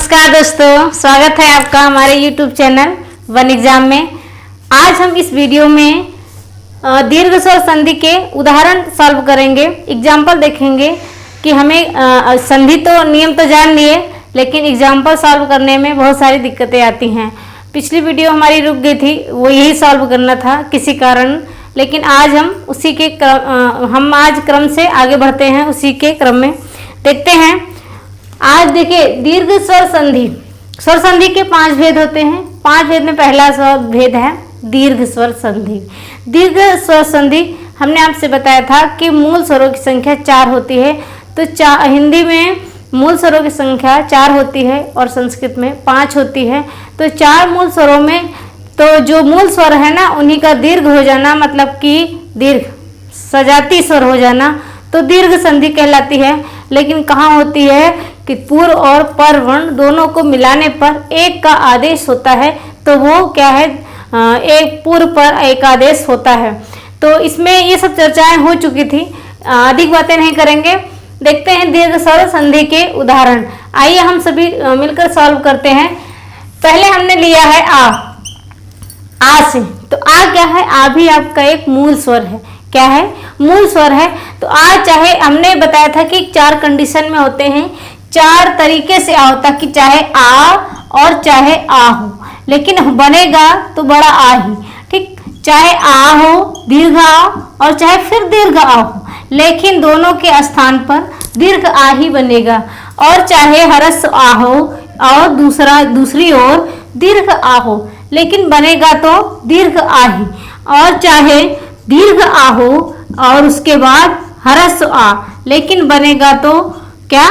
नमस्कार दोस्तों, स्वागत है आपका हमारे YouTube चैनल वन एग्जाम में। आज हम इस वीडियो में दीर्घ स्वर संधि के उदाहरण सॉल्व करेंगे। एग्जाम्पल देखेंगे कि हमें संधि तो नियम तो जान लिए, लेकिन एग्जाम्पल सॉल्व करने में बहुत सारी दिक्कतें आती हैं। पिछली वीडियो हमारी रुक गई थी, वो यही सॉल्व करना था किसी कारण, लेकिन आज हम उसी के हम आज क्रम से आगे बढ़ते हैं। उसी के क्रम में देखते हैं। आज देखिए, दीर्घ स्वर संधि। स्वर संधि के 5 भेद होते हैं। 5 भेद में पहला स्वर भेद है दीर्घ स्वर संधि। दीर्घ स्वर संधि हमने आपसे बताया था कि मूल स्वरों की संख्या 4 होती है। तो हिंदी में मूल स्वरों की संख्या 4 होती है और संस्कृत में 5 होती है। तो 4 मूल स्वरों में तो जो मूल स्वर है ना, उन्हीं का दीर्घ हो जाना, मतलब कि दीर्घ सजाती स्वर हो जाना, तो दीर्घ संधि कहलाती है। लेकिन कहाँ होती है कि पूर्व और पर वर्ण दोनों को मिलाने पर एक का आदेश होता है, तो वो क्या है, एक पूर्व पर एक आदेश होता है। तो इसमें ये सब चर्चाएं हो चुकी थी, अधिक बातें नहीं करेंगे। देखते हैं दीर्घ स्वर संधि के उदाहरण। आइए हम सभी मिलकर सॉल्व करते हैं। पहले हमने लिया है आ से। तो आ क्या है? आ भी आपका एक मूल स्वर है। क्या है? मूल स्वर है। तो आ चाहे हमने बताया था कि 4 कंडीशन में होते हैं, 4 तरीके से आ होता, कि चाहे आ और चाहे आ हो, लेकिन बनेगा तो बड़ा आ ही। ठीक, चाहे आ हो, दीर्घ आ, और चाहे फिर दीर्घ आ हो, लेकिन दोनों के स्थान पर दीर्घ आ ही बनेगा। और चाहे ह्रस्व आ हो और दूसरी ओर दीर्घ आ हो, लेकिन बनेगा तो दीर्घ आ ही। और चाहे दीर्घ आ हो और उसके बाद ह्रस्व आ, लेकिन बनेगा तो क्या?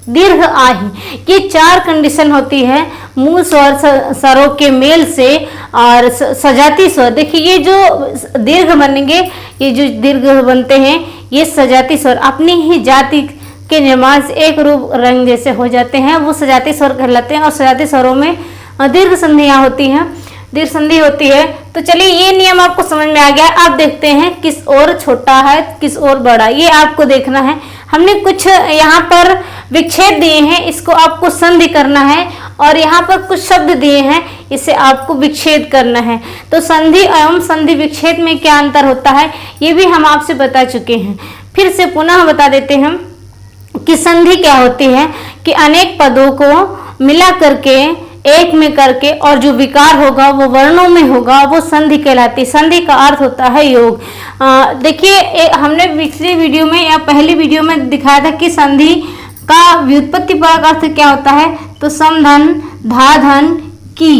दीर्घ आ ही। ये 4 कंडीशन होती है मूल स्वर स्वरों के मेल से और सजाती स्वर। देखिए, ये जो दीर्घ बनेंगे, ये जो दीर्घ बनते हैं, ये सजाती स्वर अपनी ही जाति के निर्माण से एक रूप रंग जैसे हो जाते हैं, वो सजाती स्वर कहलाते हैं। और सजाती स्वरों में दीर्घ संधियां होती हैं, दीर्घ संधि होती है। तो चलिए, ये नियम आपको समझ में आ गया। अब देखते हैं किस ओर छोटा है, किस ओर बड़ा, ये आपको देखना है। हमने कुछ यहाँ पर विच्छेद दिए हैं, इसको आपको संधि करना है। और यहाँ पर कुछ शब्द दिए हैं, इसे आपको विच्छेद करना है। तो संधि एवं संधि विच्छेद में क्या अंतर होता है, ये भी हम आपसे बता चुके हैं। फिर से पुनः बता देते हैं कि संधि क्या होती है, कि अनेक पदों को मिला करके एक में करके, और जो विकार होगा वो वर्णों में होगा, वो संधि कहलाती। संधि का अर्थ होता है योग। देखिए, हमने पिछली वीडियो में या पहली वीडियो में दिखाया था कि संधि का व्युत्पत्ति परक अर्थ क्या होता है। तो समधन, धाधन, की।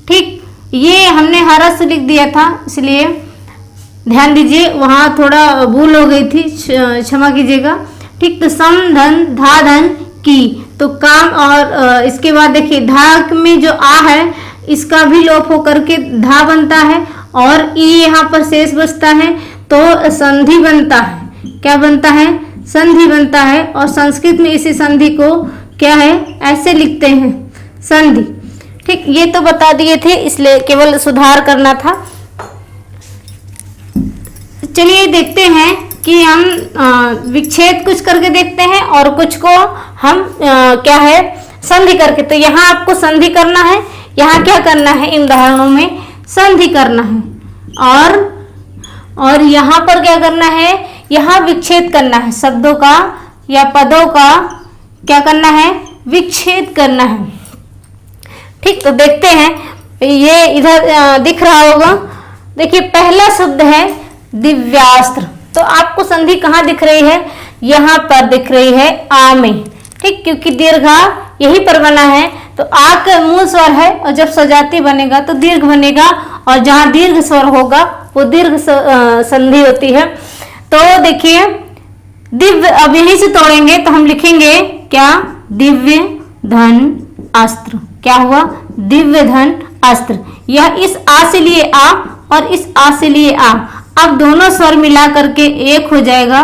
ठीक, ये हमने ह्रस्व लिख दिया था, इसलिए ध्यान दीजिए, वहाँ थोड़ा भूल हो गई थी, क्षमा कीजिएगा। ठीक, तो समधन, धाधन, की। तो काम, और इसके बाद देखिए, धा में जो आ है, इसका भी लोप होकर के धा बनता है, और ई यहाँ पर शेष बचता है, तो संधि बनता है। क्या बनता है? संधि बनता है। और संस्कृत में इसी संधि को क्या है, ऐसे लिखते हैं, संधि। ठीक, ये तो बता दिए थे, इसलिए केवल सुधार करना था। चलिए देखते हैं कि हम विच्छेद कुछ करके देखते हैं और कुछ को हम क्या है, संधि करके। तो यहाँ आपको संधि करना है, यहाँ क्या करना है, इन उदाहरणों में संधि करना है। और यहाँ पर क्या करना है, यहाँ विच्छेद करना है, शब्दों का या पदों का क्या करना है, विच्छेद करना है। ठीक, तो देखते हैं, ये इधर दिख रहा होगा। देखिए, पहला शब्द है दिव्यास्त्र। तो आपको संधि कहाँ दिख रही है? यहाँ पर दिख रही है, आ में। ठीक, क्योंकि दीर्घा यही पर बना है, तो आ का मूल स्वर है, और जब सजाती बनेगा तो दीर्घ बनेगा, और जहाँ दीर्घ स्वर होगा वो दीर्घ संधि होती है। तो देखिए, दिव्य, अब यहीं से तोड़ेंगे तो हम लिखेंगे क्या? दिव्य धन अस्त्र। क्या हुआ? दिव्य धन अस्त्र। यह इस आ से लिए आ और इस आ से लिए आ, अब दोनों स्वर मिला करके एक हो जाएगा,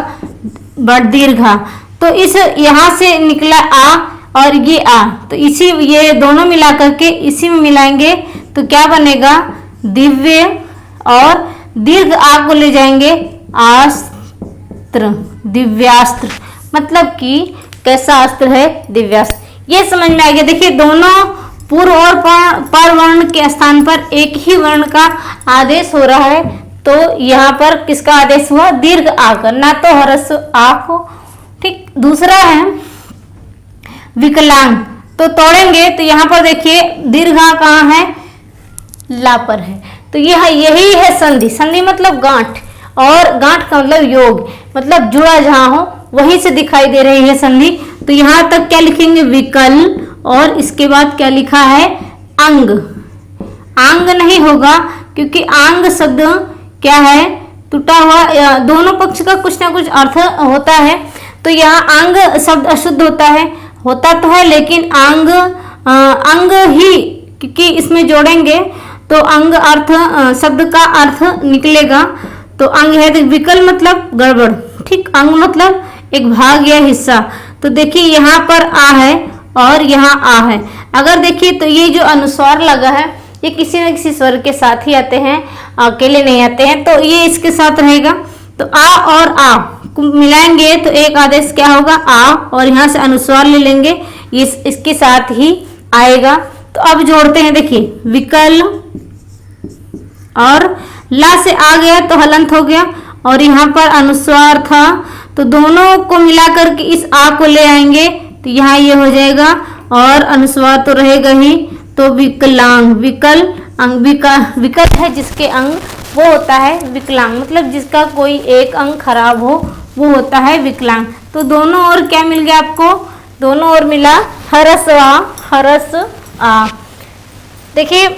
बड़ दीर्घा। तो इस यहाँ से निकला आ और ये आ, तो इसी ये दोनों मिला करके इसी में मिलाएंगे तो क्या बनेगा? दिव्य, और दीर्घ आ को ले जाएंगे अस्त्र, दिव्यास्त्र। मतलब कि कैसा अस्त्र है? दिव्यास्त्र। ये समझ में आ गया। देखिए दोनों पूर्व और पर वर्ण के स्थान पर एक ही वर्ण का आदेश हो रहा है, तो यहाँ पर किसका आदेश हुआ? दीर्घ आ का, ना तो ह्रस्व आ को। ठीक, दूसरा है विकलांग, तो तोड़ेंगे तो यहाँ पर देखिए दीर्घ आ कहाँ है? ला पर है। तो यह यही है संधि। संधि मतलब गांठ, और गांठ का मतलब योग, मतलब जुड़ा जहां हो वहीं से दिखाई दे रही है संधि। तो यहां तक क्या लिखेंगे? विकल, और इसके बाद क्या लिखा है? अंग। आंग नहीं होगा, क्योंकि आंग शब्द क्या है? टूटा हुआ, दोनों पक्ष का कुछ ना कुछ अर्थ होता है। तो यहाँ अंग शब्द अशुद्ध होता तो है, लेकिन अंग ही, क्योंकि इसमें जोड़ेंगे तो अंग अर्थ शब्द का अर्थ निकलेगा। तो अंग है, तो विकल मतलब गड़बड़। ठीक, अंग मतलब एक भाग या हिस्सा। तो देखिए यहाँ पर आ है और यहाँ आ है। अगर देखिए तो ये जो अनुस्वार लगा है ये किसी न किसी स्वर के साथ ही आते हैं, अकेले नहीं आते हैं। तो ये इसके साथ रहेगा। तो आ और आ को मिलाएंगे तो एक आदेश क्या होगा? आ, और यहाँ से अनुस्वार ले लेंगे, इसके साथ ही आएगा। तो अब जोड़ते हैं, देखिए विकल और ला से आ गया तो हलंत हो गया, और यहाँ पर अनुस्वार था तो दोनों को मिलाकर के इस आ को ले आएंगे तो यहाँ ये हो जाएगा, और अनुस्वार तो रहेगा ही। तो विकलांग, विकल अंग, विकल है जिसके अंग वो होता है विकलांग, मतलब जिसका कोई एक अंग खराब हो वो होता है विकलांग। तो दोनों ओर क्या मिल गया आपको? दोनों ओर मिला हरस आ। देखिए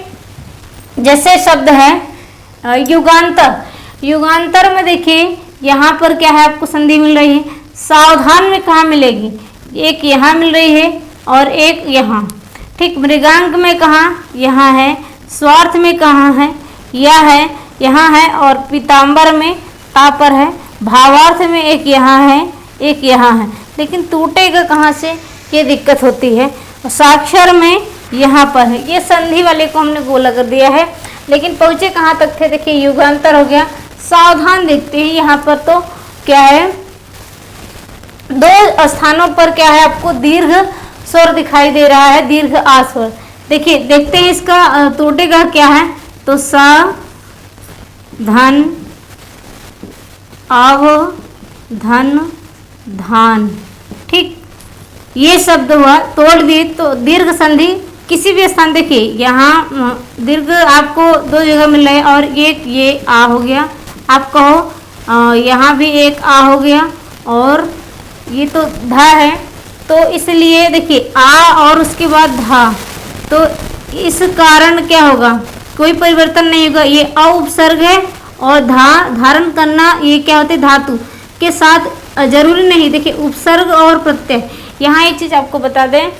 जैसे शब्द है युगांतर, युगांतर में देखिए यहाँ पर क्या है? आपको संधि मिल रही है। सावधान में कहाँ मिलेगी? एक यहाँ मिल रही है और एक यहाँ। ठीक, मृगांक में कहाँ? यहाँ है। स्वार्थ में कहाँ है? यह है, यहाँ है, और पीताम्बर में ता पर है। भावार्थ में एक यहाँ है, एक यहाँ है, लेकिन टूटेगा कहाँ से? ये दिक्कत होती है। और साक्षर में यहाँ पर है। ये संधि वाले को हमने गोला कर दिया है, लेकिन पहुँचे कहाँ तक थे? देखिए युगांतर हो गया। सावधान देखते हैं, यहाँ पर तो क्या है? दो स्थानों पर क्या है? आपको दीर्घ स्वर दिखाई दे रहा है, दीर्घ आ स्वर। देखिए देखते हैं इसका टूटेगा क्या है? तो सा धन आव धन धान। ठीक, ये शब्द हुआ। तोड़ दी तो दीर्घ संधि किसी भी स्थान, देखिए यहाँ दीर्घ आपको दो जगह मिल रहा है, और एक ये आ हो गया। आप कहो यहाँ भी एक आ हो गया, और ये तो धा है, तो इसलिए देखिए आ और उसके बाद धा, तो इस कारण क्या होगा? कोई परिवर्तन नहीं होगा। ये अ उपसर्ग है, और धारण करना ये क्या होते? धातु के साथ जरूरी नहीं। देखिए उपसर्ग और प्रत्यय, यहाँ एक चीज़ आपको बता दें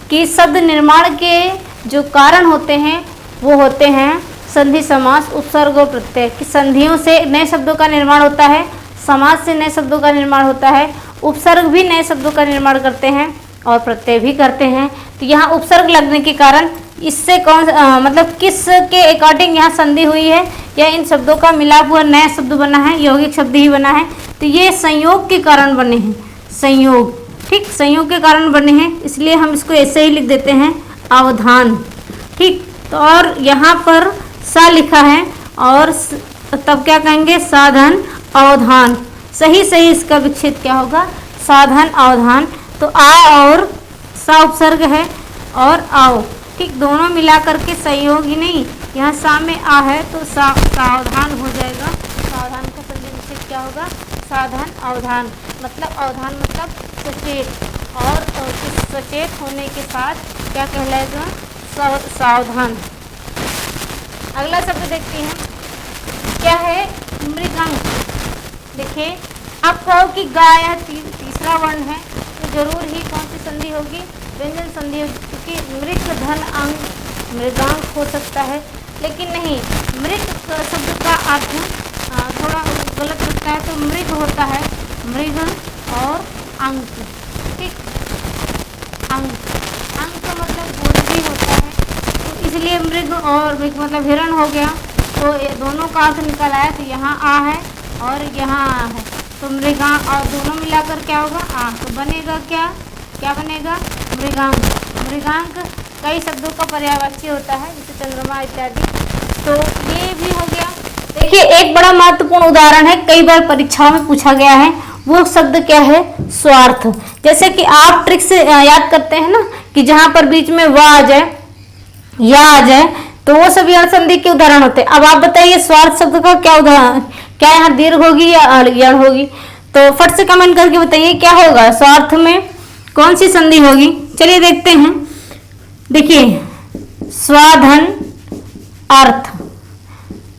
कि शब्द निर्माण के जो कारण होते हैं वो होते हैं संधि, समास, उपसर्ग और प्रत्यय। कि संधियों से नए शब्दों का निर्माण होता है, समास से नए शब्दों का निर्माण होता है, उपसर्ग भी नए शब्दों का निर्माण करते हैं, और प्रत्यय भी करते हैं। तो यहाँ उपसर्ग लगने के कारण इससे मतलब किस के अकॉर्डिंग यहाँ संधि हुई है, या इन शब्दों का मिलाप हुआ नया शब्द बना है, यौगिक शब्द ही बना है। तो ये संयोग के कारण बने हैं, संयोग। ठीक, संयोग के कारण बने हैं, इसलिए हम इसको ऐसे ही लिख देते हैं अवधान। ठीक, तो और यहाँ पर सा लिखा है, और तब क्या कहेंगे? साधन अवधान। सही इसका विच्छेद क्या होगा? साधन अवधान। तो आ और सा उपसर्ग है, और आओ। ठीक, दोनों मिला करके संयोग ही नहीं, यहाँ सा में आ है तो सावधान हो जाएगा। सावधान का संधि विच्छेद क्या होगा? साधन अवधान, मतलब अवधान मतलब सचेत, और सचेत होने के साथ क्या कहलाएगा? सावधान। अगला शब्द देखते हैं, क्या है? मृगांक। देखिए आप कहो कि गाय तीसरा वर्ण है, तो जरूर ही कौन सी संधि होगी? व्यंजन संधि होगी, क्योंकि मृग धन अंग मृगांक हो सकता है, लेकिन नहीं, मृग शब्द का अर्थ थोड़ा गलत लगता है। तो मृग होता है मृग और अंक। ठीक, अंक, अंक का मतलब बुद्धि होता है, तो इसलिए मृग और मृग मतलब हिरण हो गया। तो दोनों का अर्थ निकल आया। तो यहाँ आ है और यहाँ आ है, तो मृगा, और दोनों मिलाकर क्या होगा? आ। तो बनेगा क्या? क्या बनेगा? मृगांक। मृगांक कई शब्दों का पर्यायवाची होता है, जैसे चंद्रमा इत्यादि। तो ये भी हो गया। देखिए एक बड़ा महत्वपूर्ण उदाहरण है, कई बार परीक्षाओं में पूछा गया है, वो शब्द क्या है? स्वार्थ। जैसे कि आप ट्रिक से याद करते हैं ना कि जहां पर बीच में व आ जाए या आ जाए तो वो सभी यण संधि के उदाहरण होते हैं। अब आप बताइए स्वार्थ शब्द का क्या उदाहरण, क्या यहाँ दीर्घ होगी या यण होगी? तो फट से कमेंट करके बताइए क्या होगा, स्वार्थ में कौन सी संधि होगी? चलिए देखते हैं। देखिए स्वाधन अर्थ,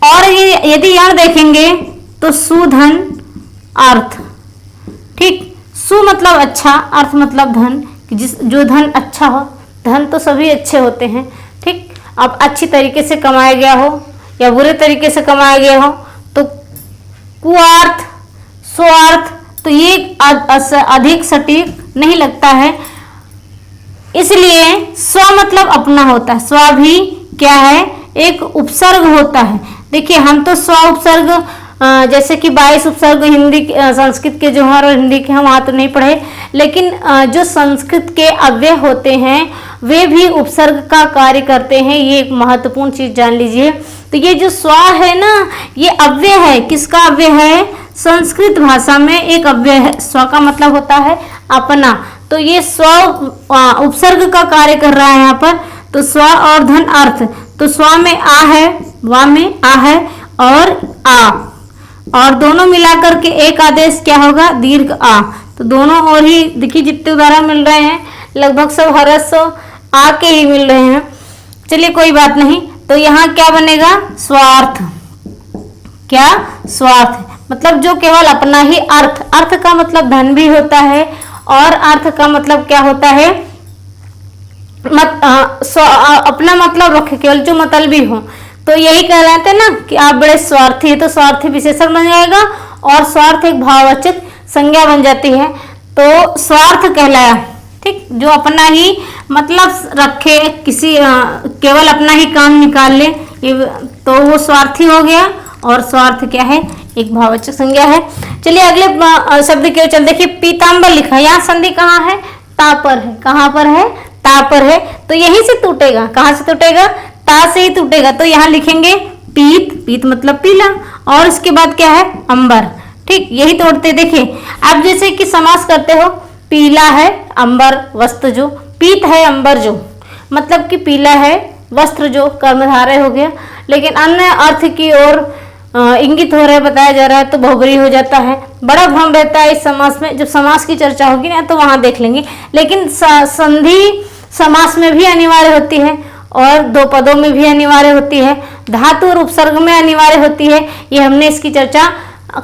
और ये यदि यण देखेंगे तो सुधन अर्थ। ठीक, सु मतलब अच्छा, अर्थ मतलब धन, कि जिस जो धन अच्छा हो, धन तो सभी अच्छे होते हैं। ठीक, अब अच्छी तरीके से कमाया गया हो या बुरे तरीके से कमाया गया हो तो कुआर्थ, स्वार्थ, तो ये अधिक सटीक नहीं लगता है, इसलिए स्व मतलब अपना होता है। स्व भी क्या है? एक उपसर्ग होता है। देखिए हम तो स्व उपसर्ग जैसे कि 22 उपसर्ग हिंदी संस्कृत के जो है और हिंदी के हम वहाँ तो नहीं पढ़े, लेकिन जो संस्कृत के अव्यय होते हैं वे भी उपसर्ग का कार्य करते हैं। ये एक महत्वपूर्ण चीज जान लीजिए। तो ये जो स्व है ना, ये अव्यय है। किसका अव्यय है? संस्कृत भाषा में एक अव्यय है। स्व का मतलब होता है अपना, तो ये स्व उपसर्ग का कार्य कर रहा है यहाँ पर। तो स्व और धन अर्थ, तो स्व में आ है, वा में आ है और आ, और दोनों मिलाकर के एक आदेश क्या होगा? दीर्घ आ। तो दोनों और ही देखिए जितने उदाहरण मिल रहे हैं लगभग सब हरस आ के ही मिल रहे हैं। चलिए कोई बात नहीं। तो यहाँ क्या बनेगा? स्वार्थ। क्या? स्वार्थ मतलब जो केवल अपना ही अर्थ, अर्थ का मतलब धन भी होता है और अर्थ का मतलब क्या होता है? अपना मतलब रखे, केवल जो मतलबी हो। तो यही कहलाते हैं ना कि आप बड़े स्वार्थी है, तो स्वार्थी विशेषण बन जाएगा और स्वार्थ एक भाववाचक संज्ञा बन जाती है, तो स्वार्थ कहलाया। ठीक, जो अपना ही मतलब रखे, किसी केवल अपना ही काम निकाल ले, ये तो वो स्वार्थी हो गया। और स्वार्थ क्या है? एक भाववाचक संज्ञा है। चलिए अगले शब्द की ओर चल। देखिए पीताम्बर लिखा है, यहाँ संधि कहाँ है? ता पर है। कहाँ पर है? ता पर है, तो यहीं से टूटेगा। कहाँ से टूटेगा? ता से ही टूटेगा। तो यहाँ लिखेंगे पीत, पीत मतलब पीला, और इसके बाद क्या है? अंबर। ठीक, यही तोड़ते। देखिए आप जैसे कि समास करते हो, पीला है अंबर वस्त्र जो, पीत है अंबर जो, मतलब कि पीला है वस्त्र जो, कर्मधारय हो गया। लेकिन अन्य अर्थ की ओर इंगित हो रहा है, बताया जा रहा है, तो बहुब्री हो जाता है। बड़ा भ्रम रहता है इस समास में। जब समास की चर्चा होगी ना तो वहां देख लेंगे। लेकिन संधि समास में भी अनिवार्य होती है और दो पदों में भी अनिवार्य होती है, धातु और उपसर्ग में अनिवार्य होती है। ये हमने इसकी चर्चा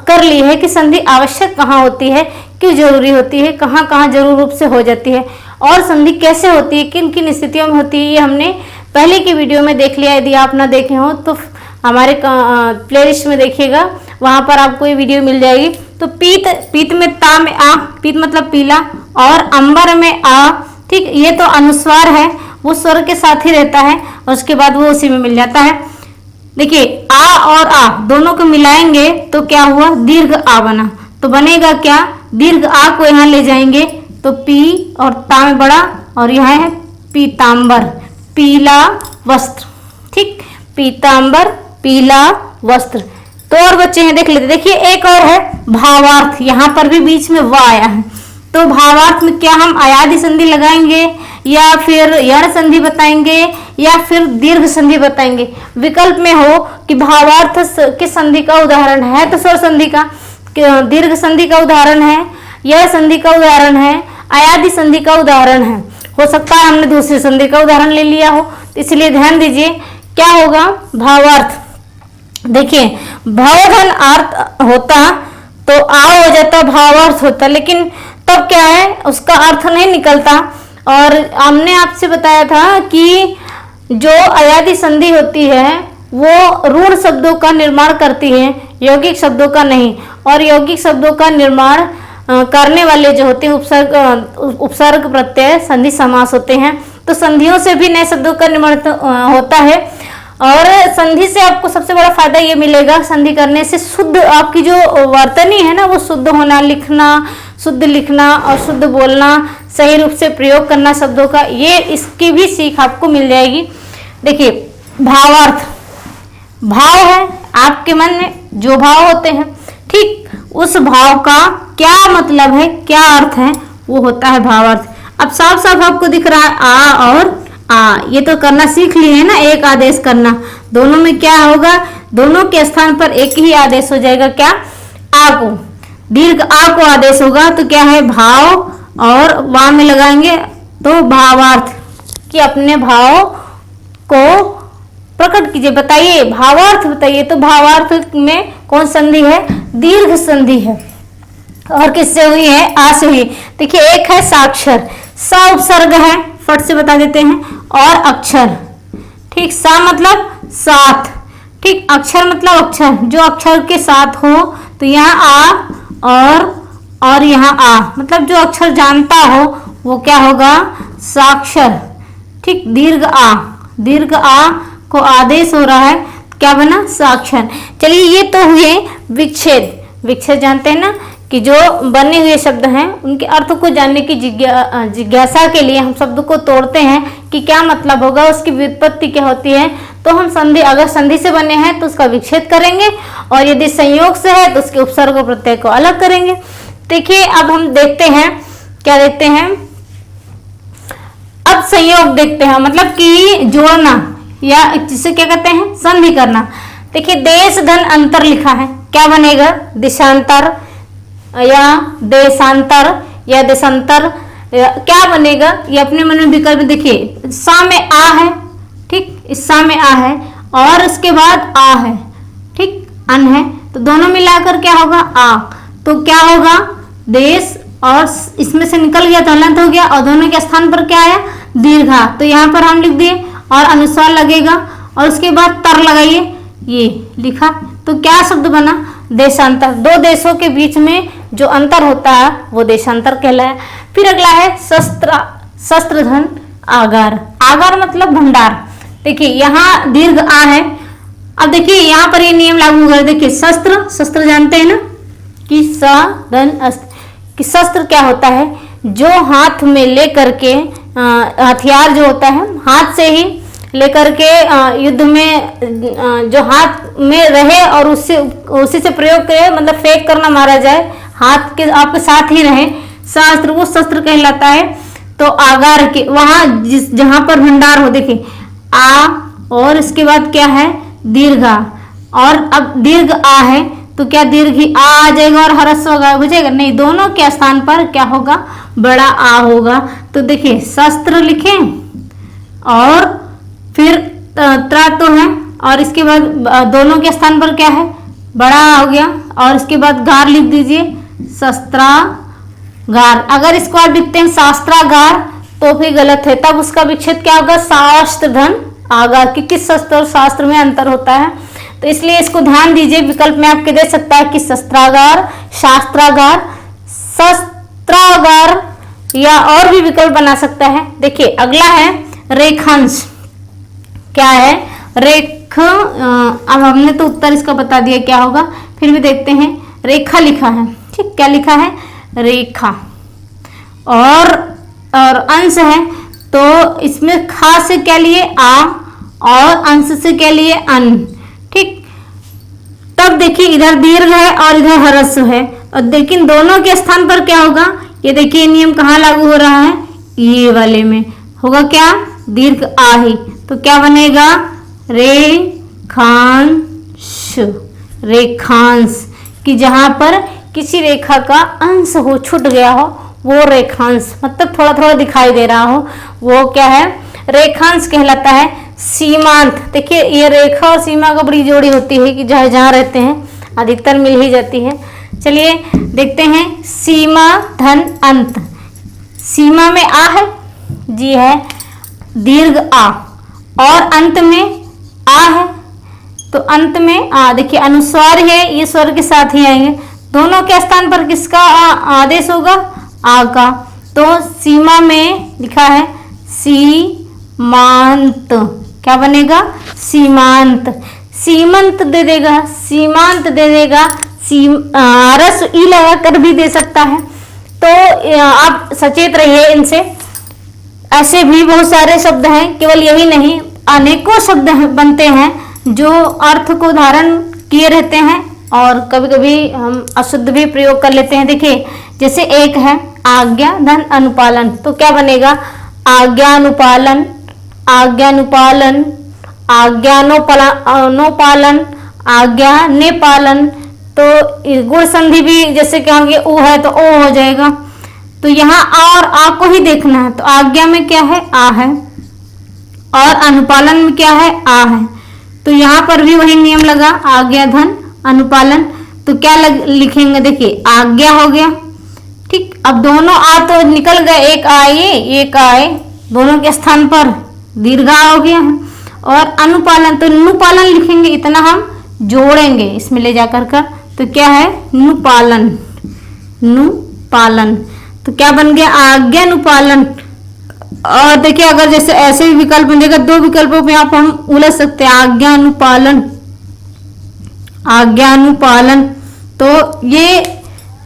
कर ली है कि संधि आवश्यक कहाँ होती है, क्यों जरूरी होती है, कहाँ कहाँ जरूर रूप से हो जाती है, और संधि कैसे होती है, किन किन स्थितियों में होती है, ये हमने पहले की वीडियो में देख लिया। यदि आप ना देखे हो तो हमारे प्लेलिस्ट में देखिएगा, वहां पर आपको ये वीडियो मिल जाएगी। तो पीत, पीत में ता में आ, पीत मतलब पीला, और अंबर में आ। ठीक, ये तो अनुस्वार है, वो स्वर के साथ ही रहता है और उसके बाद वो उसी में मिल जाता है। देखिए आ और आ दोनों को मिलाएंगे तो क्या हुआ? दीर्घ आ बना। तो बनेगा क्या? दीर्घ आ को यहाँ ले जाएंगे तो पी और ता में बड़ा, और यहाँ है पीतांबर, पीला वस्त्र। ठीक, पीतांबर पीला वस्त्र। तो और बच्चे हैं, देख लेते। देखिए एक और है भावार्थ, यहाँ पर भी बीच में व आया है। तो भावार्थ में क्या हम अयादि संधि लगाएंगे या फिर यण संधि बताएंगे या फिर दीर्घ संधि बताएंगे? विकल्प में हो कि भावार्थ के संधि का उदाहरण है तो स्वर संधि का, दीर्घ संधि का उदाहरण है, यण संधि का उदाहरण है, अयादि संधि का उदाहरण है। हो सकता है हमने दूसरी संधि का उदाहरण ले लिया हो, इसलिए ध्यान दीजिए क्या होगा? भावार्थ। देखिए भवधन अर्थ होता तो आ हो जाता, भावार्थ होता, लेकिन तब क्या है? उसका अर्थ नहीं निकलता। और हमने आपसे बताया था कि जो अयादि संधि होती है वो ऋण शब्दों का निर्माण करती है, यौगिक शब्दों का नहीं। और यौगिक शब्दों का निर्माण करने वाले जो होते हैं उपसर्ग प्रत्यय संधि समास होते हैं। तो संधियों से भी नए शब्दों का निर्माण होता है, और संधि से आपको सबसे बड़ा फायदा ये मिलेगा, संधि करने से शुद्ध आपकी जो वर्तनी है ना वो शुद्ध होना, लिखना, शुद्ध लिखना और शुद्ध बोलना सही रूप से प्रयोग करना शब्दों का, ये इसकी भी सीख आपको मिल जाएगी। देखिए भावार्थ, भाव है आपके मन में जो भाव होते हैं, ठीक, उस भाव का क्या मतलब है, क्या अर्थ है, वो होता है भावार्थ। अब साफ साफ आपको दिख रहा है आ और आ, ये तो करना सीख लिए है ना, एक आदेश करना। दोनों में क्या होगा, दोनों के स्थान पर एक ही आदेश हो जाएगा, क्या, आ को, दीर्घ आ को आदेश होगा तो क्या है, भाव, और वा में लगाएंगे तो भावार्थ, कि अपने भाव को प्रकट कीजिए। बताइए भावार्थ, बताइए। तो भावार्थ में कौन संधि है, दीर्घ संधि है, और किससे हुई है, आ से हुई। देखिए एक है साक्षर, सा उपसर्ग है, फट से बता देते हैं, और अक्षर, ठीक, सा मतलब साथ, ठीक, अक्षर मतलब अक्षर, जो अक्षर के साथ हो, तो यहाँ आ और यहाँ आ, मतलब जो अक्षर जानता हो वो क्या होगा, साक्षर, ठीक, दीर्घ आ को आदेश हो रहा है, क्या बना, साक्षर। चलिए ये तो हुए विच्छेद। विच्छेद जानते हैं ना, कि जो बने हुए शब्द हैं उनके अर्थ को जानने की जिज्ञासा के लिए हम शब्द को तोड़ते हैं कि क्या मतलब होगा, उसकी व्युत्पत्ति क्या होती है। तो हम संधि, अगर संधि से बने हैं तो उसका विच्छेद करेंगे, और यदि संयोग से है तो उसके उपसर्ग और प्रत्यय को अलग करेंगे। देखिए अब हम देखते हैं, क्या देखते हैं, अब संयोग देखते हैं, मतलब कि जोड़ना, या जिसे क्या कहते हैं, संधि करना। देखिए देश धन अंतर लिखा है, क्या बनेगा, दिशांतर या देशांतर या देशांतर, क्या बनेगा, ये अपने मन में विकल्प। देखिए सा में आ है, ठीक, इस सा में आ है, और उसके बाद आ है, ठीक, अन है, तो दोनों मिलाकर क्या होगा, आ, तो क्या होगा, देश, और इसमें से निकल गया तो हलंत हो गया, और दोनों के स्थान पर क्या आया, दीर्घा, तो यहाँ पर हम लिख दिए, और अनुस्वार लगेगा, और उसके बाद तर लगाइए, ये लिखा, तो क्या शब्द बना, देशांतर। दो देशों के बीच में जो अंतर होता है वो देशांतर कहलाया। फिर अगला है शस्त्रधन आगार। आगार मतलब भंडार। देखिए यहाँ दीर्घ आ है, अब देखिए यहाँ पर ये नियम लागू होगा। देखिए शस्त्र जानते हैं ना, कि स धन अस्त्र, कि शस्त्र क्या होता है, जो हाथ में लेकर के हथियार जो होता है हाथ से ही लेकर के युद्ध में जो हाथ में रहे और उसी से प्रयोग करे, मतलब फेंक करना मारा जाए, हाथ के आपके साथ ही रहे, शास्त्र, वो शस्त्र कहलाता है। तो आगार के वहां जहां पर भंडार हो, देखिए आ और इसके बाद क्या है, दीर्घा, और अब दीर्घ आ है तो क्या दीर्घ ही आ जाएगा और ह्रस्व गायब हो जाएगा, नहीं, दोनों के स्थान पर क्या होगा, बड़ा आ होगा। तो देखिए शस्त्र लिखें, और फिर त्रा तो है, और इसके बाद दोनों के स्थान पर क्या है, बड़ा आ हो गया, और इसके बाद गार लिख दीजिए, शस्त्रागार। अगर इसको आप लिखते हैं शास्त्रागार तो फिर गलत है, तब उसका विच्छेद क्या होगा, शास्त्र धन आगार, कि किस शस्त्र और शास्त्र में अंतर होता है, तो इसलिए इसको ध्यान दीजिए। विकल्प में आपके दे सकता है कि शस्त्रागार, शास्त्रागार, शस्त्रागार, या और भी विकल्प बना सकता है। देखिए अगला है रेखांश। क्या है, अब हमने तो उत्तर इसका बता दिया क्या होगा, फिर भी देखते हैं। रेखा लिखा है, ठीक, क्या लिखा है, रेखा, और अंश है, तो इसमें खा से क्या लिए, आ, और अंश से क्या लिए, अन, ठीक। तब देखिए इधर दीर्घ है और इधर ह्रस्व है, और लेकिन दोनों के स्थान पर क्या होगा, ये देखिए नियम कहाँ लागू हो रहा है, ये वाले में होगा क्या, दीर्घ आ ही, तो क्या बनेगा, रेखांश। रेखांश कि जहां पर किसी रेखा का अंश हो, छूट गया हो, वो रेखांश, मतलब थोड़ा थोड़ा दिखाई दे रहा हो, वो क्या है, रेखांश कहलाता है। सीमांत, देखिए ये रेखा और सीमा का बड़ी जोड़ी होती है कि जहाँ जहाँ रहते हैं अधिकतर मिल ही जाती है। चलिए देखते हैं, सीमा धन अंत। सीमा में आ है, जी है, दीर्घ आ, और अंत में आ है, तो अंत में आ, देखिए अनुस्वार है, ये स्वर के साथ ही आएंगे, दोनों के स्थान पर किसका आदेश होगा, आ का, तो सीमा में लिखा है सीमांत, क्या बनेगा, सीमांत। सीमंत दे देगा, सीमांत दे देगा, रस ई लगा कर भी दे सकता है। तो आप सचेत रहिए इनसे। ऐसे भी बहुत सारे शब्द हैं, केवल यही नहीं, अनेकों शब्द बनते हैं जो अर्थ को धारण किए रहते हैं और कभी कभी हम अशुद्ध भी प्रयोग कर लेते हैं। देखिए जैसे एक है आज्ञा धन अनुपालन, तो क्या बनेगा? आज्ञानुपालन, आज्ञानुपालन, आज्ञानोपालन, आज्ञा ने पालन। तो गुण संधि भी जैसे कहेंगे ऊ है तो ओ हो जाएगा। तो यहाँ आ और आ को ही देखना है। तो आज्ञा में क्या है? आ है, और अनुपालन में क्या है? आ है। तो यहाँ पर भी वही नियम लगा, आज्ञा धन अनुपालन। तो क्या लिखेंगे? देखिए आज्ञा हो गया, ठीक। अब दोनों आ तो निकल गए, एक आए एक आए, दोनों के स्थान पर दीर्घा हो गया है। और अनुपालन, तो नुपालन लिखेंगे, इतना हम जोड़ेंगे इसमें ले जाकर कर। तो क्या है? नुपालन, नुपालन। तो क्या बन गया? आज्ञानुपालन। और देखिए अगर जैसे ऐसे भी विकल्प मिलेगा, दो विकल्पों पे यहाँ पर हम उलझ सकते हैं, आज्ञानुपालन, आज्ञानुपालन। तो ये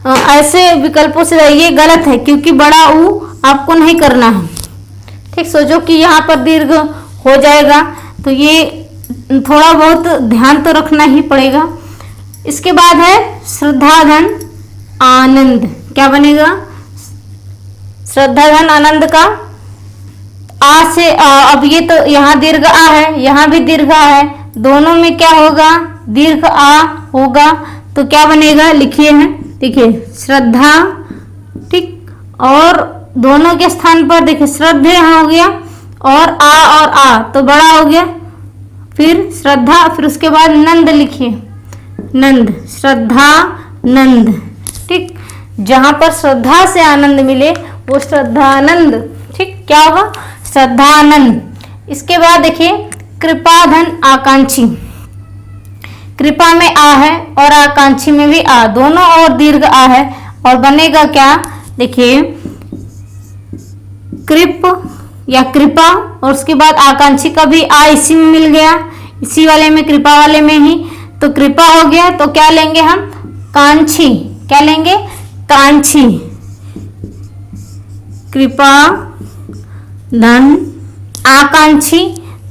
ऐसे विकल्पों से ये गलत है, क्योंकि बड़ा ऊ आपको नहीं करना है, ठीक। सोचो कि यहाँ पर दीर्घ हो जाएगा, तो ये थोड़ा बहुत ध्यान तो रखना ही पड़ेगा। इसके बाद है श्रद्धा धन आनंद, क्या बनेगा? श्रद्धा धन आनंद का आ से अब ये तो यहाँ दीर्घ आ है, यहाँ भी दीर्घ आ है, दोनों में क्या होगा? दीर्घ आ होगा। तो क्या बनेगा? लिखिए हैं, देखिए श्रद्धा, ठीक। और दोनों के स्थान पर देखिए श्रद्धे यहाँ हो गया, और आ तो बड़ा हो गया, फिर श्रद्धा, फिर उसके बाद नंद लिखिए, नंद, श्रद्धा नंद, ठीक। जहां पर श्रद्धा से आनंद मिले वो श्रद्धानंद, ठीक। क्या होगा? श्रद्धानंद। इसके बाद देखिए कृपा धन आकांक्षी, कृपा में आ है और आकांक्षी में भी आ, दोनों और दीर्घ आ है, और बनेगा क्या? देखिए कृप या कृपा, और उसके बाद आकांक्षी का भी आ इसी में मिल गया, इसी वाले में, कृपा वाले में ही। तो कृपा हो गया, तो क्या लेंगे हम? कांक्षी, क्या लेंगे? कांक्षी, कृपा धन आकांक्षी।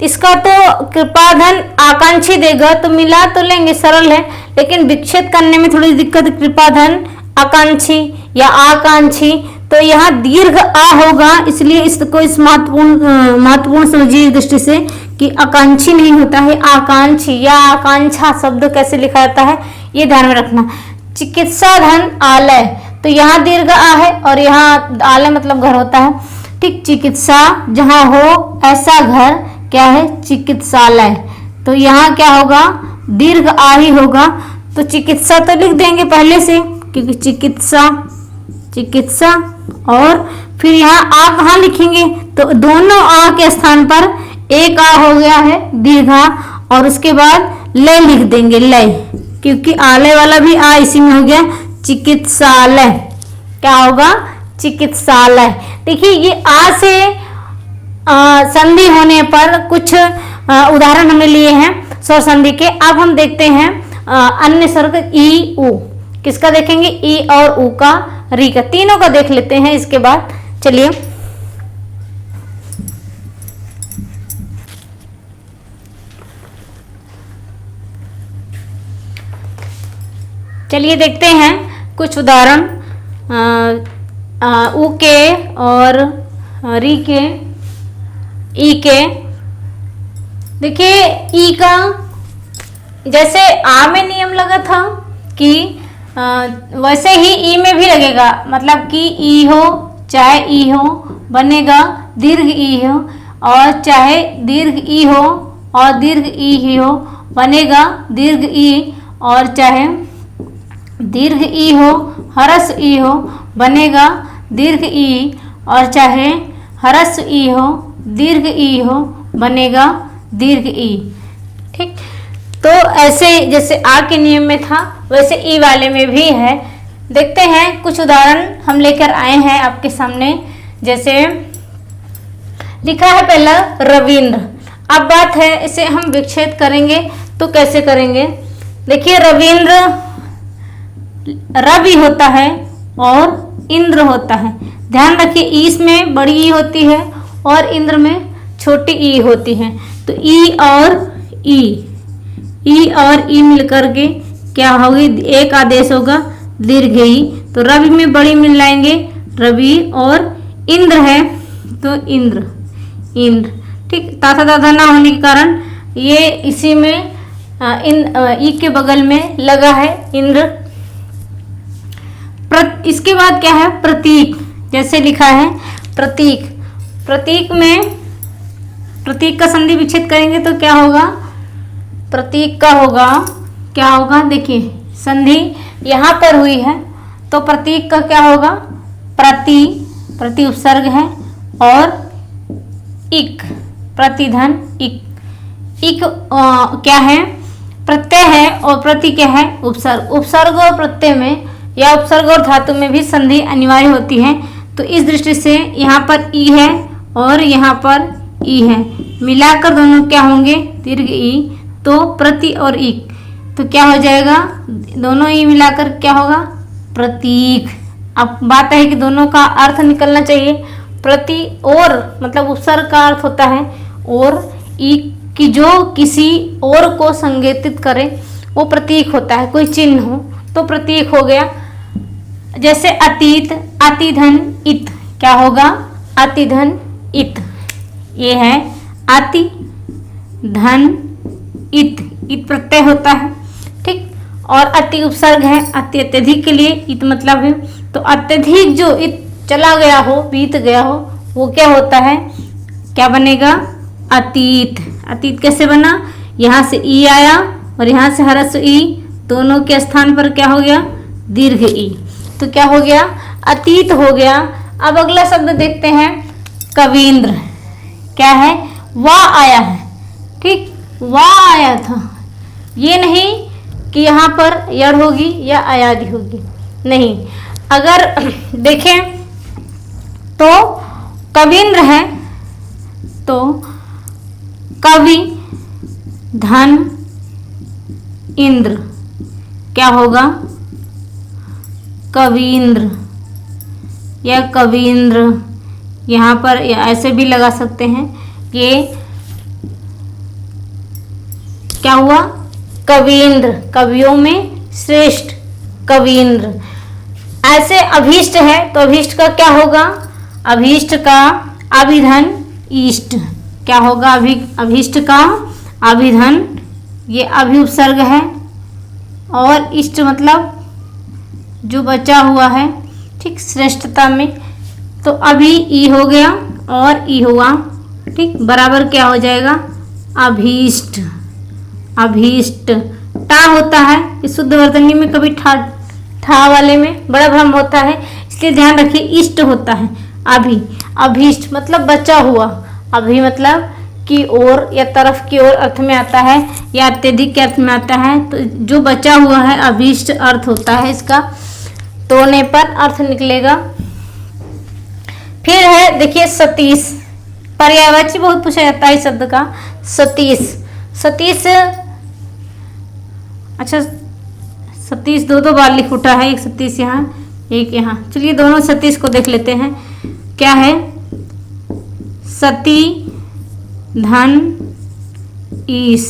इसका तो कृपा धन आकांक्षी देगा, तो मिला तो लेंगे, सरल है, लेकिन विच्छेद करने में थोड़ी दिक्कत। कृपा धन आकांक्षी या आकांक्षी, तो यहाँ दीर्घ आ होगा, इसलिए इसको इस महत्वपूर्ण समझिए इस दृष्टि से कि आकांक्षी नहीं होता है, आकांक्षी या आकांक्षा शब्द कैसे लिखा जाता है ये ध्यान में रखना। चिकित्सा धन आलय, तो यहाँ दीर्घ आ है और यहाँ आलय मतलब घर होता है, ठीक। चिकित्सा जहाँ हो ऐसा घर क्या है? चिकित्सालय। तो यहाँ क्या होगा? दीर्घ आ ही होगा। तो चिकित्सा तो लिख देंगे पहले से, क्योंकि चिकित्सा, चिकित्सा, और फिर यहाँ आ कहाँ लिखेंगे? तो दोनों आ के स्थान पर एक आ हो गया है दीर्घा, और उसके बाद लय लिख देंगे, लय, क्योंकि आलय वाला भी आ इसी में हो गया, चिकित्सालय। क्या होगा? चिकित्सालय। देखिए ये आ से संधि होने पर कुछ उदाहरण हमने लिए हैं स्वर संधि के। अब हम देखते हैं अन्य स्वर ई उ, किसका देखेंगे? ई और उ का, री का, तीनों का देख लेते हैं इसके बाद। चलिए चलिए देखते हैं कुछ उदाहरण उ के और री के, ई के। देखिए ई का जैसे आ में नियम लगा था कि वैसे ही ई में भी लगेगा, मतलब कि ई हो चाहे ई हो बनेगा दीर्घ ई हो, और चाहे दीर्घ ई हो और दीर्घ ई ही हो बनेगा दीर्घ ई, और चाहे दीर्घ ई हो हरस ई हो बनेगा दीर्घ ई, और चाहे हरस ई हो दीर्घ ई हो बनेगा दीर्घ ई, ठीक। तो ऐसे जैसे आ के नियम में था वैसे ई वाले में भी है। देखते हैं कुछ उदाहरण हम लेकर आए हैं आपके सामने। जैसे लिखा है पहला रविंद्र। अब बात है इसे हम विच्छेद करेंगे तो कैसे करेंगे? देखिए रविंद्र रवि होता है, और इंद्र होता है। ध्यान रखिए इसमें बड़ी ई होती है और इंद्र में छोटी ई होती है। तो ई और ई मिलकर के क्या होगी, एक आदेश होगा दीर्घ ई। तो रवि में बड़ी मिलाएंगे रवि, और इंद्र है तो इंद्र। ठीक, ताथा दाधा ना होने के कारण ये इसी में ई के बगल में लगा है इंद्र। इसके बाद क्या है, प्रतीक। जैसे लिखा है प्रतीक, प्रतीक में प्रतीक का संधि विच्छेद करेंगे तो क्या होगा, प्रतीक का होगा क्या होगा, देखिए संधि यहाँ पर हुई है तो प्रतीक का क्या होगा, प्रति उपसर्ग है और इक, प्रतिधन इक। क्या है, प्रत्यय है और प्रति क्या है, उपसर्ग। उपसर्ग और प्रत्यय में या उपसर्ग और धातु में भी संधि अनिवार्य होती है। तो इस दृष्टि से यहाँ पर ई है और यहाँ पर ई है, मिलाकर दोनों क्या होंगे, दीर्घ ई। तो प्रति और इक, तो क्या हो जाएगा, दोनों ई मिलाकर क्या होगा, प्रतीक। अब बात है कि दोनों का अर्थ निकलना चाहिए। प्रति और मतलब उपसर्ग का अर्थ होता है और ई कि जो किसी और को संकेतित करे वो प्रतीक होता है, कोई चिन्ह हो तो प्रतीक हो गया। जैसे अतीत, अतिधन इत, क्या होगा, अतिधन इत। ये है अति धन इत, इत प्रत्यय होता है। ठीक, और अति उपसर्ग है, अति अत्यधिक के लिए इत मतलब है। तो अत्यधिक जो इत चला गया हो, बीत गया हो, वो क्या होता है, क्या बनेगा, अतीत। अतीत कैसे बना, यहाँ से ई आया और यहाँ से ह्रस्व ई, दोनों के स्थान पर क्या हो गया, दीर्घ ई। तो क्या हो गया, अतीत हो गया। अब अगला शब्द देखते हैं, कवींद्र। क्या है, वाह आया है। ठीक, वाह आया था, ये नहीं कि यहाँ पर यड़ होगी या अयादि होगी, नहीं। अगर देखें तो कवींद्र है तो कवि धन इंद्र, क्या होगा, कवींद्र या कवींद्र। यहाँ पर ऐसे भी लगा सकते हैं, ये क्या हुआ, कवींद्र, कवियों में श्रेष्ठ कवींद्र। ऐसे अभीष्ट है तो अभीष्ट का क्या होगा, अभीष्ट का अभिधन इष्ट, क्या होगा, अभीष्ट का अभिधन, ये अभि उपसर्ग है और इष्ट मतलब जो बचा हुआ है। ठीक, श्रेष्ठता में तो अभी ई हो गया और ई हुआ। ठीक, बराबर क्या हो जाएगा, अभीष्ट। अभीष्ट टा होता है, इस शुद्ध वर्तनी में कभी ठा वाले में बड़ा भ्रम होता है, इसलिए ध्यान रखिए इष्ट होता है। अभी अभीष्ट मतलब बचा हुआ, अभी मतलब की ओर या तरफ की ओर अर्थ में आता है या अत्यधिक के अर्थ में आता है। तो जो बचा हुआ है अभीष्ट अर्थ होता है इसका, तोड़ने पर अर्थ निकलेगा। फिर है देखिए सतीश, पर्यायवाची बहुत पूछा जाता है इस शब्द का, सतीश। सतीश, अच्छा सतीश दो बार लिख उठा है, एक सतीश यहाँ एक यहाँ, चलिए दोनों सतीश को देख लेते हैं। क्या है, सती धन ईश,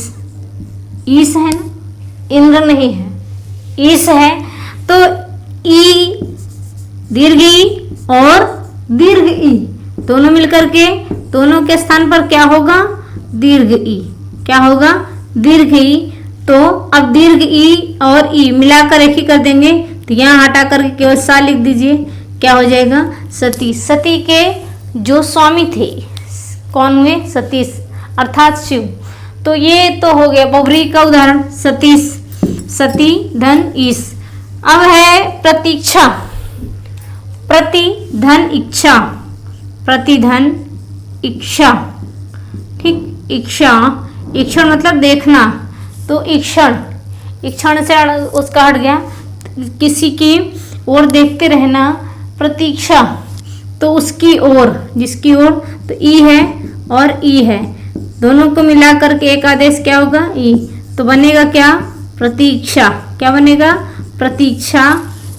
ईश है ना, इंद्र नहीं है, ईश है। तो ई दीर्घ ई और दीर्घ ई दोनों मिलकर के दोनों के स्थान पर क्या होगा, दीर्घ ई, क्या होगा, दीर्घ ई। तो अब दीर्घ ई और ई मिलाकर एक ही कर देंगे, तो यहाँ हटा करके केवल सा लिख दीजिए, क्या हो जाएगा, सती। सती के जो स्वामी थे कौन हुए, सतीश अर्थात शिव। तो ये तो हो गया बहुव्रीहि का उदाहरण, सतीश, सती धन ईश। अब है प्रतीक्षा, प्रति धन इच्छा, प्रति धन इच्छा। ठीक, इच्छा, इक्षण मतलब देखना, तो इक्षण, इक्षण से उसका हट गया, किसी की ओर देखते रहना, प्रतीक्षा तो उसकी ओर, जिसकी ओर, तो ई है और ई है, दोनों को मिला करके एक आदेश क्या होगा, ई। तो बनेगा क्या, प्रतीक्षा, क्या बनेगा, प्रतीक्षा।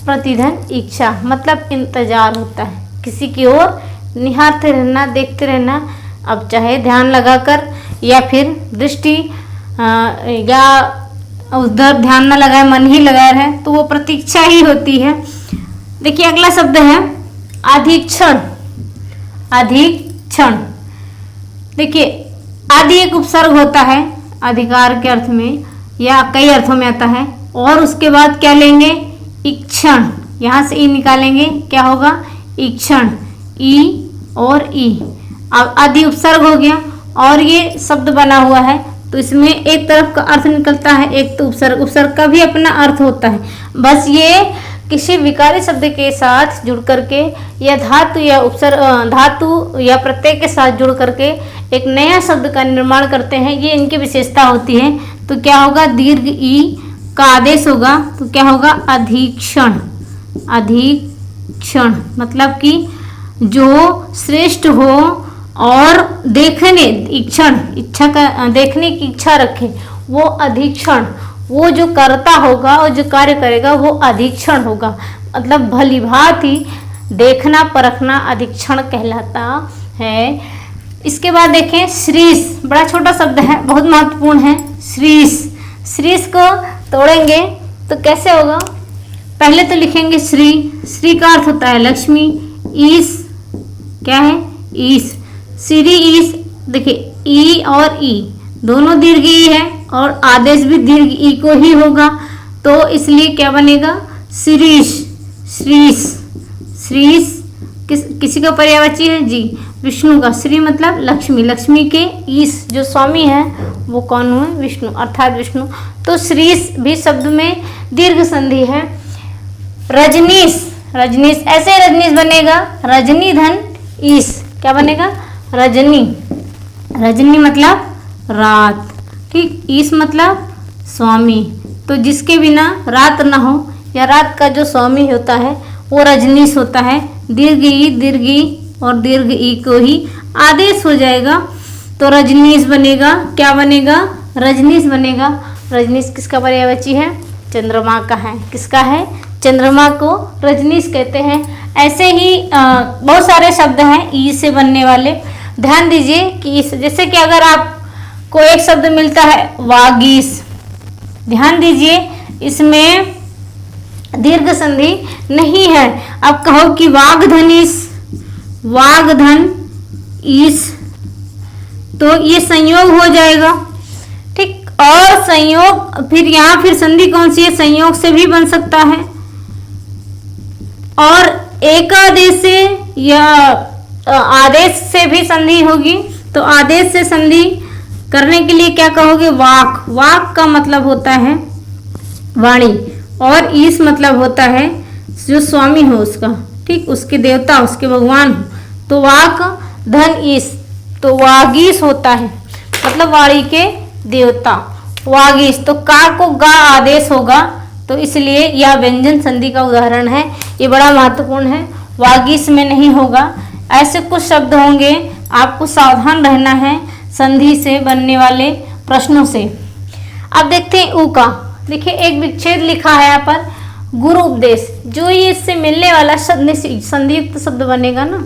प्रतिधन इच्छा मतलब इंतजार होता है, किसी की ओर निहारते रहना, देखते रहना। अब चाहे ध्यान लगाकर या फिर दृष्टि या उधर ध्यान न लगाए, मन ही लगाए रहे, तो वो प्रतीक्षा ही होती है। देखिए अगला शब्द है अधिक्षण। अधिक्षण, देखिए आदि एक उपसर्ग होता है अधिकार के अर्थ में या कई अर्थों में आता है, और उसके बाद क्या लेंगे, इक्षण। यहाँ से ई निकालेंगे, क्या होगा, इक्षण, ई और ई। अब आदि उपसर्ग हो गया और ये शब्द बना हुआ है, तो इसमें एक तरफ का अर्थ निकलता है, एक तो उपसर्ग, उपसर्ग का भी अपना अर्थ होता है। बस ये किसी विकारी शब्द के साथ जुड़ करके या धातु या उपसर्ग, धातु या प्रत्यय के साथ जुड़ करके एक नया शब्द का निर्माण करते हैं, ये इनकी विशेषता होती है। तो क्या होगा, दीर्घ ई का आदेश होगा, तो क्या होगा, अधिक्षण। अधिक्षण मतलब कि जो श्रेष्ठ हो और देखने इक्षण, इच्छा का देखने की इच्छा रखे, वो अधिक्षण। वो जो करता होगा और जो कार्य करेगा वो अधिक्षण होगा, मतलब भली भांति देखना परखना अधिक्षण कहलाता है। इसके बाद देखें श्रीष, बड़ा छोटा शब्द है, बहुत महत्वपूर्ण है। श्रीष, श्रीष को तोड़ेंगे तो कैसे होगा, पहले तो लिखेंगे श्री, श्री का अर्थ होता है लक्ष्मी, ईश क्या है, ईश, श्री ईश। देखिए ई और ई दोनों दीर्घ ई है और आदेश भी दीर्घ ई को ही होगा, तो इसलिए क्या बनेगा, श्रीष। श्रीष, श्रीष किसी का पर्यायवाची है जी, विष्णु का। श्री मतलब लक्ष्मी, लक्ष्मी के ईश जो स्वामी है वो कौन हुए, विष्णु, अर्थात विष्णु। तो श्रीष भी शब्द में दीर्घ संधि है। रजनीश, रजनीश ऐसे रजनीश बनेगा, रजनी धन ईश, क्या बनेगा, रजनी। रजनी मतलब रात, ठीक, ईश मतलब स्वामी। तो जिसके बिना रात ना हो या रात का जो स्वामी होता है वो रजनीश होता है। दीर्घ ई और दीर्घ ई को ही आदेश हो जाएगा, तो रजनीश बनेगा, क्या बनेगा, रजनीश बनेगा। रजनीश किसका पर्यायवाची है, चंद्रमा का है। किसका है, चंद्रमा को रजनीश कहते हैं। ऐसे ही बहुत सारे शब्द हैं ई से बनने वाले। ध्यान दीजिए कि जैसे कि अगर आपको एक शब्द मिलता है वागीश, ध्यान दीजिए इसमें दीर्घ संधि नहीं है। अब कहो कि वागधनीश, वागधन ईश, तो ये संयोग हो जाएगा, ठीक। और संयोग फिर यहाँ फिर संधि कौन सी है, संयोग से भी बन सकता है और एकादेश से या आदेश से भी संधि होगी। तो आदेश से संधि करने के लिए क्या कहोगे, वाक। वाक का मतलब होता है वाणी और ईश मतलब होता है जो स्वामी हो उसका, ठीक, उसके देवता, उसके भगवान हो। तो वाक धन ईश, तो वागीश होता है, मतलब वाणी के देवता वागीश। तो का को गा आदेश होगा, तो इसलिए यह व्यंजन संधि का उदाहरण है। ये बड़ा महत्वपूर्ण है, वागीश में नहीं होगा। ऐसे कुछ शब्द होंगे, आपको सावधान रहना है संधि से बनने वाले प्रश्नों से। अब देखते हैं ऊ का। देखिए एक विच्छेद लिखा है यहाँ पर, गुरु उपदेश, जो ये इससे मिलने वाला संधियुक्त शब्द बनेगा ना,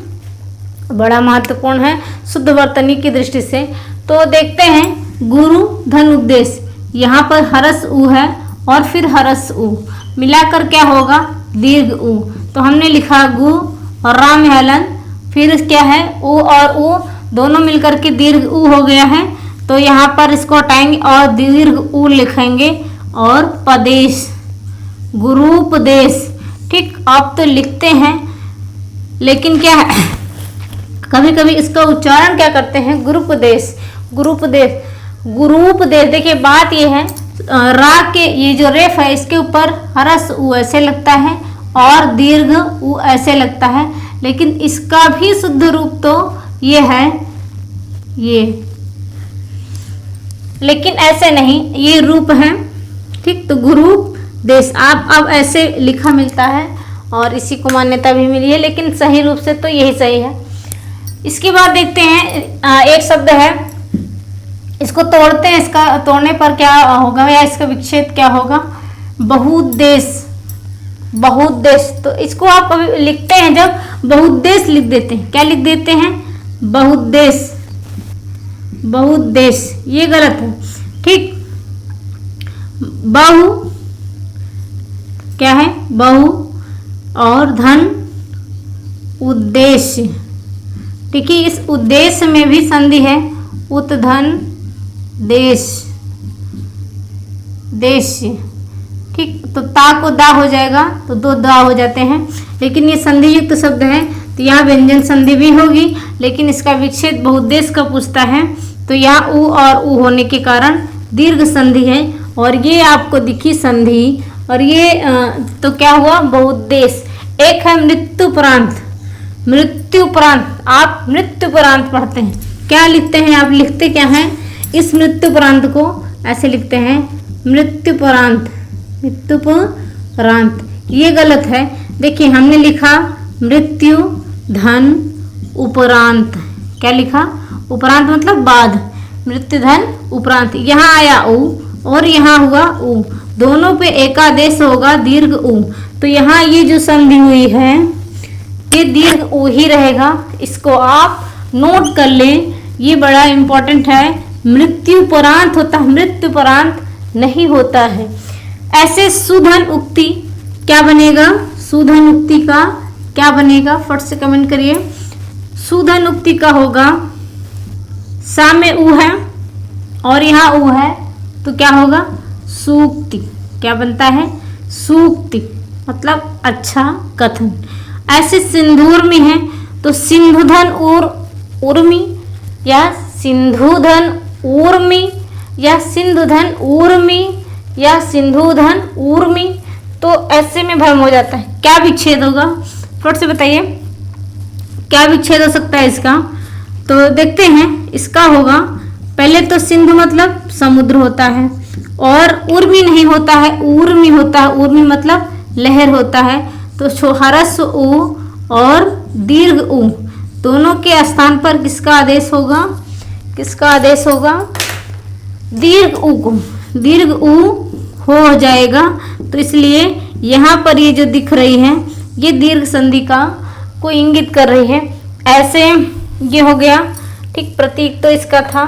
बड़ा महत्वपूर्ण है शुद्ध वर्तनी की दृष्टि से। तो देखते हैं गुरु धन उपदेश, यहाँ पर हरस ऊ है और फिर हरस ऊ मिलाकर क्या होगा, दीर्घ ऊ। तो हमने लिखा गु और राम हलन, फिर क्या है ऊ और ऊ दोनों मिलकर के दीर्घ ऊ हो गया है। तो यहाँ पर इसको हटाएंगे और दीर्घ ऊ लिखेंगे और पदेश, गुरुपदेश, ठीक। आप तो लिखते हैं लेकिन क्या है कभी कभी इसका उच्चारण क्या करते हैं, गुरुपदेश, गुरुपदेश, गुरुपदेश। देखिए बात ये है, रा के ये जो रेफ है इसके ऊपर हरस ऊ ऐसे लगता है और दीर्घ ऊ ऐसे लगता है, लेकिन इसका भी शुद्ध रूप तो ये है ये, लेकिन ऐसे नहीं, ये रूप है, ठीक। तो गुरु देश आप अब ऐसे लिखा मिलता है और इसी को मान्यता भी मिली है, लेकिन सही रूप से तो यही सही है। इसके बाद देखते हैं एक शब्द है, इसको तोड़ते हैं, इसका तोड़ने पर क्या होगा या इसका विच्छेद क्या होगा, बहुउद्देश, बहुउद्देश। तो इसको आप कभी लिखते हैं जब बहुउद्देश लिख देते हैं, क्या लिख देते हैं? बहुउद्देश, बहुउद्देश, ये गलत है। ठीक, बहु क्या है? बहु और धन उद्देश्य। ठीक है, इस उद्देश्य में भी संधि है, उत्धन देश, देश्य। ठीक, तो ता को दा हो जाएगा तो दो दा हो जाते हैं, लेकिन ये संधि युक्त शब्द है तो यहाँ व्यंजन संधि भी होगी, लेकिन इसका विच्छेद बहुउद्देश्य का पूछता है तो यहाँ उ और उ होने के कारण दीर्घ संधि है। और ये आपको दिखी संधि, और ये तो क्या हुआ? बहुउद्देश्य। एक है मृत्युपरांत, मृत्युपरांत, आप मृत्युपरांत पढ़ते हैं, क्या लिखते हैं? आप लिखते क्या हैं? इस मृत्युपरांत को ऐसे लिखते हैं, मृत्युपरांत, मृत्युपरांत, ये गलत है। देखिए हमने लिखा मृत्यु धन उपरांत, क्या लिखा? उपरांत मतलब बाद, मृत्यु धन उपरांत। यहाँ आया उ और यहाँ हुआ उ, दोनों पे एकादेश होगा दीर्घ उ, तो यहाँ ये जो संधि हुई है ये दीर्घ उ ही रहेगा। इसको आप नोट कर लें, ये बड़ा इंपॉर्टेंट है। मृत्युपरांत होता है, मृत्युपरांत नहीं होता है। ऐसे सुधन उक्ति क्या बनेगा? सुधन उक्ति का क्या बनेगा? फट से कमेंट करिए। सुधन उक्ति का होगा, सा में उ है और यहाँ उ है तो क्या होगा? सूक्ति। क्या बनता है? सूक्ति, मतलब अच्छा कथन। ऐसे सिंदूर में है तो सिंधुधन और उर्मी, या सिंधुधन ऊर्मी, या सिंधुधन ऊर्मी, या सिंधुधन ऊर्मी, तो ऐसे में भ्रम हो जाता है। क्या विच्छेद होगा? फट से बताइए क्या विच्छेद हो सकता है इसका? तो देखते हैं, इसका होगा पहले तो सिंधु मतलब समुद्र होता है, और उर्मी नहीं होता है, ऊर्मी होता है। ऊर्मी मतलब लहर होता है। तो ह्रस्व उ और दीर्घ उ दोनों के स्थान पर किसका आदेश होगा? किसका आदेश होगा? दीर्घ उ को, दीर्घ उ हो जाएगा। तो इसलिए यहाँ पर ये जो दिख रही है ये दीर्घ संधि का को इंगित कर रही है। ऐसे ये हो गया। ठीक, प्रतीक तो इसका था।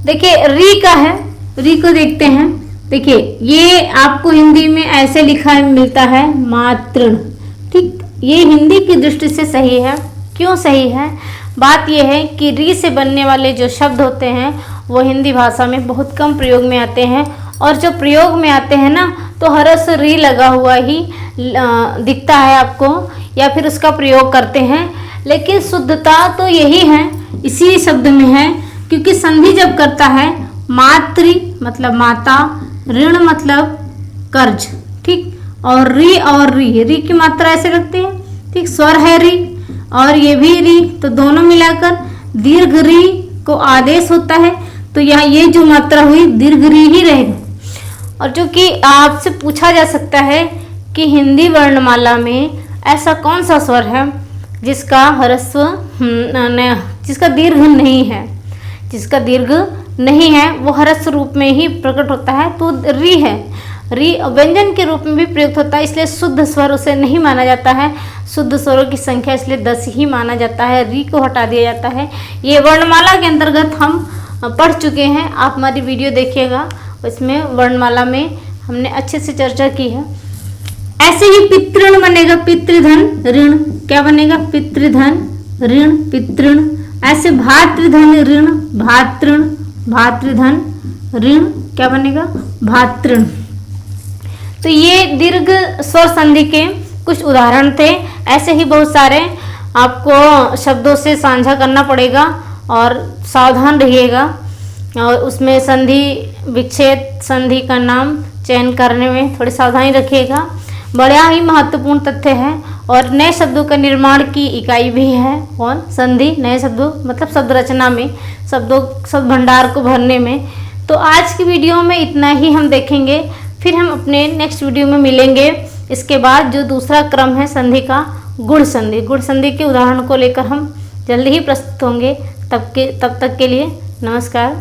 देखिए री का है, री को देखते हैं। देखिए ये आपको हिंदी में ऐसे लिखा मिलता है, मातृण। ठीक, ये हिंदी की दृष्टि से सही है। क्यों सही है? बात यह है कि री से बनने वाले जो शब्द होते हैं वो हिंदी भाषा में बहुत कम प्रयोग में आते हैं, और जो प्रयोग में आते हैं ना तो ह्रस्व री लगा हुआ ही दिखता है आपको, या फिर उसका प्रयोग करते हैं। लेकिन शुद्धता तो यही है, इसी शब्द में है, क्योंकि संधि जब करता है मातृ मतलब माता, ऋण मतलब कर्ज। ठीक, और री की मात्रा ऐसे रखते हैं। ठीक, स्वर है री और ये भी री, तो दोनों मिलाकर दीर्घ री को आदेश होता है। तो यहाँ ये जो मात्रा हुई दीर्घ री ही रहेगी। और जो कि आपसे पूछा जा सकता है कि हिंदी वर्णमाला में ऐसा कौन सा स्वर है जिसका ह्रस्व जिसका दीर्घ नहीं है, जिसका दीर्घ नहीं है, वो ह्रस्व रूप में ही प्रकट होता है, तो री है। री व्यंजन के रूप में भी प्रयुक्त होता है, इसलिए शुद्ध स्वर उसे नहीं माना जाता है। शुद्ध स्वरों की संख्या इसलिए 10 ही माना जाता है, री को हटा दिया जाता है। ये वर्णमाला के अंतर्गत हम पढ़ चुके हैं, आप हमारी वीडियो देखिएगा, उसमें वर्णमाला में हमने अच्छे से चर्चा की है। ऐसे ही पितृण बनेगा, पितृधन ऋण, क्या बनेगा? पितृधन ऋण, पितृण। ऐसे भातृधन ऋण, भातृण, भातृधन ऋण, क्या बनेगा? भातृण। तो ये दीर्घ स्वर संधि के कुछ उदाहरण थे। ऐसे ही बहुत सारे आपको शब्दों से साझा करना पड़ेगा और सावधान रहिएगा, और उसमें संधि विच्छेद संधि का नाम चयन करने में थोड़ी सावधानी रखिएगा। बड़ा ही महत्वपूर्ण तथ्य है। और नए शब्दों का निर्माण की इकाई भी है और संधि, नए शब्दों मतलब शब्द रचना में, शब्द भंडार को भरने में। तो आज की वीडियो में इतना ही हम देखेंगे, फिर हम अपने नेक्स्ट वीडियो में मिलेंगे। इसके बाद जो दूसरा क्रम है संधि का, गुण संधि, गुण संधि के उदाहरण को लेकर हम जल्दी ही प्रस्तुत होंगे। तब तक के लिए नमस्कार।